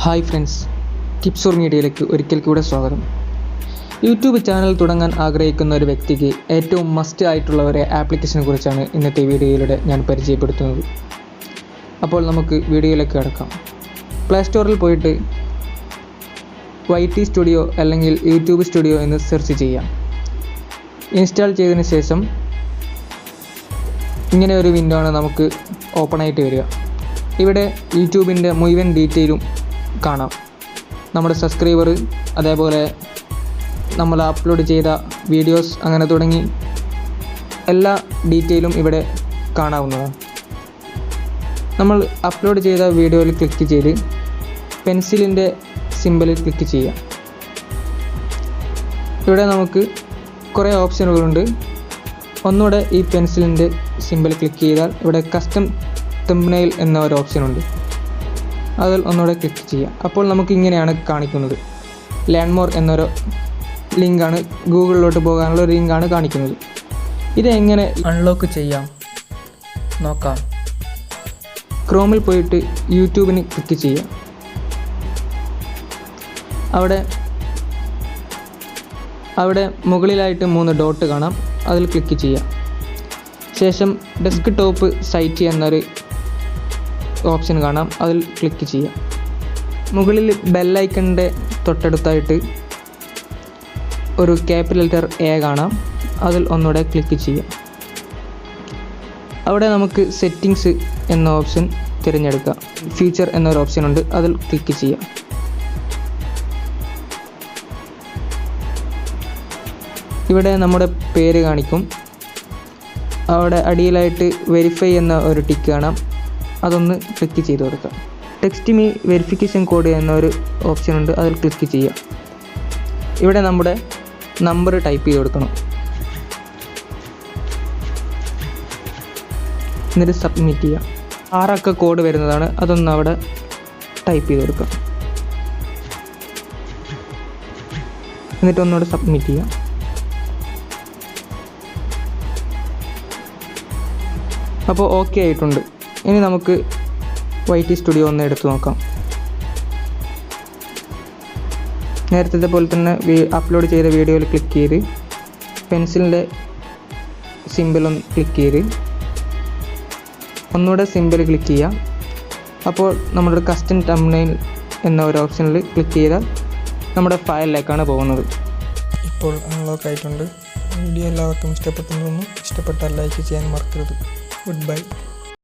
Hi friends, tips മീഡിയയിലേക്ക് ഒരിക്കൽ കൂടെ സ്വാഗതം. യൂട്യൂബ് ചാനൽ തുടങ്ങാൻ ആഗ്രഹിക്കുന്ന ഒരു വ്യക്തിക്ക് ഏറ്റവും മസ്റ്റ് ആയിട്ടുള്ള ഒരു ആപ്ലിക്കേഷനെ കുറിച്ചാണ് ഇന്നത്തെ വീഡിയോയിലൂടെ ഞാൻ പരിചയപ്പെടുത്തുന്നത്. അപ്പോൾ നമുക്ക് വീഡിയോയിലേക്ക് കിടക്കാം. പ്ലേ സ്റ്റോറിൽ പോയിട്ട് YT സ്റ്റുഡിയോ അല്ലെങ്കിൽ യൂട്യൂബ് സ്റ്റുഡിയോ എന്ന് സെർച്ച് ചെയ്യാം. ഇൻസ്റ്റാൾ ചെയ്തതിന് ശേഷം ഇങ്ങനെ ഒരു വിൻഡോ ആണ് നമുക്ക് ഓപ്പൺ ആയിട്ട് വരിക. ഇവിടെ യൂട്യൂബിൻ്റെ മുഴുവൻ ഡീറ്റെയിലും കാണാം. നമ്മുടെ സബ്സ്ക്രൈബർ, അതേപോലെ നമ്മൾ അപ്ലോഡ് ചെയ്ത വീഡിയോസ്, അങ്ങനെ തുടങ്ങി എല്ലാ ഡീറ്റെയിലും ഇവിടെ കാണാവുന്നതാണ്. നമ്മൾ അപ്ലോഡ് ചെയ്ത വീഡിയോയിൽ ക്ലിക്ക് ചെയ്ത് പെൻസിലിൻ്റെ സിമ്പലിൽ ക്ലിക്ക് ചെയ്യാം. ഇവിടെ നമുക്ക് കുറേ ഓപ്ഷനുകളുണ്ട്. ഒന്നുകൂടെ ഈ പെൻസിലിൻ്റെ സിമ്പൽ ക്ലിക്ക് ചെയ്താൽ ഇവിടെ കസ്റ്റം തംബ്നെയിൽ എന്ന ഒരു ഓപ്ഷനുണ്ട്. അതിൽ ഒന്നുകൂടെ ക്ലിക്ക് ചെയ്യാം. അപ്പോൾ നമുക്ക് ഇങ്ങനെയാണ് കാണിക്കുന്നത്. ലേൺ മോർ എന്നൊരു ലിങ്കാണ്, ഗൂഗിളിലോട്ട് പോകാനുള്ള ഒരു ലിങ്കാണ് കാണിക്കുന്നത്. ഇതെങ്ങനെ അൺലോക്ക് ചെയ്യാം നോക്കാം. ക്രോമിൽ പോയിട്ട് യൂട്യൂബിന് ക്ലിക്ക് ചെയ്യാം. അവിടെ മുകളിലായിട്ട് 3 ഡോട്ട് കാണാം, അതിൽ ക്ലിക്ക് ചെയ്യാം. ശേഷം ഡെസ്ക് ടോപ്പ് സൈറ്റ് എന്നൊരു ഓപ്ഷൻ കാണാം, അതിൽ ക്ലിക്ക് ചെയ്യാം. മുകളിൽ ബെല്ലൈക്കണിൻ്റെ തൊട്ടടുത്തായിട്ട് ഒരു ക്യാപിറ്റൽ ലെറ്റർ A കാണാം, അതിൽ ഒന്നുകൂടെ ക്ലിക്ക് ചെയ്യാം. അവിടെ നമുക്ക് സെറ്റിങ്സ് എന്ന ഓപ്ഷൻ തിരഞ്ഞെടുക്കാം. ഫീച്ചർ എന്നൊരു ഓപ്ഷൻ ഉണ്ട്, അതിൽ ക്ലിക്ക് ചെയ്യാം. ഇവിടെ നമ്മുടെ പേര് കാണിക്കും. അവിടെ അടിയിലായിട്ട് വെരിഫൈ എന്ന ഒരു ടിക്ക് കാണാം, അതൊന്ന് ക്ലിക്ക് ചെയ്ത് കൊടുക്കാം. ടെക്സ്റ്റ് മീ വെരിഫിക്കേഷൻ കോഡ് എന്നൊരു ഓപ്ഷൻ ഉണ്ട്, അതിൽ ക്ലിക്ക് ചെയ്യാം. ഇവിടെ നമ്മുടെ നമ്പർ ടൈപ്പ് ചെയ്ത് കൊടുക്കണം. എന്നിട്ട് സബ്മിറ്റ് ചെയ്യാം. 6 അക്ക കോഡ് വരുന്നതാണ്, അതൊന്ന് അവിടെ ടൈപ്പ് ചെയ്ത് കൊടുക്കാം. എന്നിട്ട് ഒന്നുകൂടെ സബ്മിറ്റ് ചെയ്യാം. അപ്പോൾ ഓക്കെ ആയിട്ടുണ്ട്. ഇനി നമുക്ക് YT സ്റ്റുഡിയോ ഒന്ന് എടുത്തു നോക്കാം. നേരത്തെ പോലെ തന്നെ അപ്ലോഡ് ചെയ്ത വീഡിയോയിൽ ക്ലിക്ക് ചെയ്ത് പെൻസിലിൻ്റെ സിമ്പിളൊന്ന് ക്ലിക്ക് ചെയ്ത് ഒന്നുകൂടെ സിമ്പിൾ ക്ലിക്ക് ചെയ്യാം. അപ്പോൾ നമ്മുടെ കസ്റ്റം തംബ്നെയിൽ എന്ന ഒരു ഓപ്ഷനിൽ ക്ലിക്ക് ചെയ്താൽ നമ്മുടെ ഫയലിലേക്കാണ് പോകുന്നത്. ഇപ്പോൾ അൺലോക്ക് ആയിട്ടുണ്ട്. വീഡിയോ എല്ലാവർക്കും ഇഷ്ടപ്പെട്ടാൽ ലൈക്ക് ചെയ്യാൻ മറക്കരുത്. Goodbye.